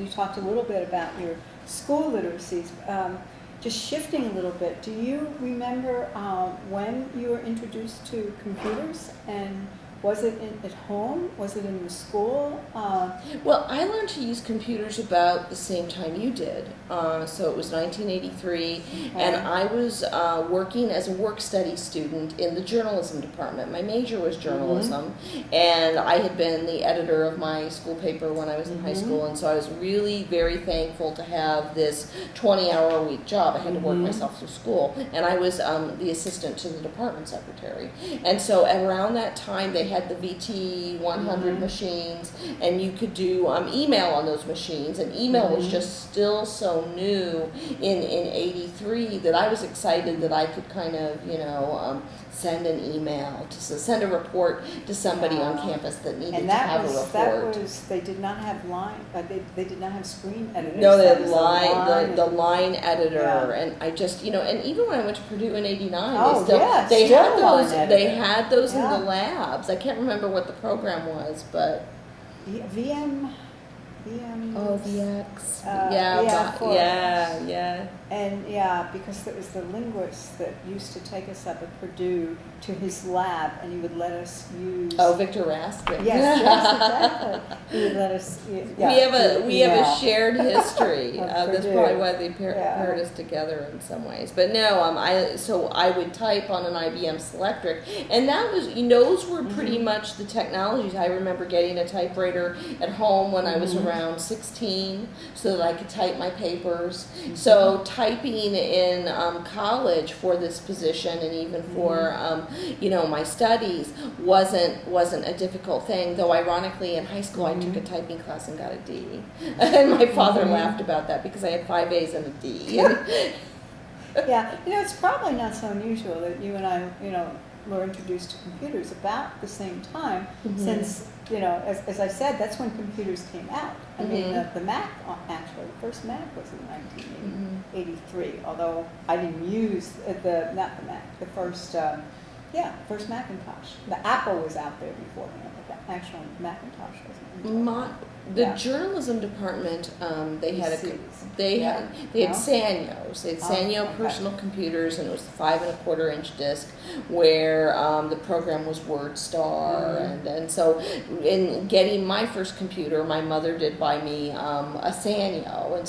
you talked a little bit about your school literacies. Just shifting a little bit, do you remember when you were introduced to computers, and was it at home? Was it in the school? Well, I learned to use computers about the same time you did. So it was 1983, and I was working as a work study student in the journalism department. My major was journalism, and I had been the editor of my school paper when I was in high school, and so I was really very thankful to have this 20-hour-a-week job. I had to work myself through school, and I was the assistant to the department secretary. And so around that time, they had the VT100 machines, and you could do email on those machines, and email was just still so new in 83 that I was excited that I could kind of, send an email, send a report to somebody on campus that needed to have a report. That was, they did not have line, they did not have screen editors. No, they had the line editor, and I just, and even when I went to Purdue in 89, they had those in the labs. I can't remember what the program was, but VM. Oh, VX. And because it was the linguist that used to take us up at Purdue to his lab, and he would let us use. Oh, Victor Raskin. Yes, exactly. He would let us. We have a shared history. That's probably why they paired us together in some ways. But no, I would type on an IBM Selectric, and that was those were pretty much the technologies. I remember getting a typewriter at home when I was around 16, so that I could type my papers. So typing in college for this position, and even for my studies, wasn't a difficult thing. Though ironically, in high school I took a typing class and got a D, and my father laughed about that because I had 5 A's and a D. Yeah, it's probably not so unusual that you and I, were introduced to computers about the same time, since, as I said, that's when computers came out. I mean, the Mac, actually, the first Mac was in 1983, although I didn't use the first, first Macintosh. The Apple was out there beforehand, but the actual Macintosh wasn't. The journalism department, they had Sanyos. They had Sanyo personal computers, and it was the 5 1/4 inch disc, where the program was WordStar, and so in getting my first computer, my mother did buy me a Sanyo, and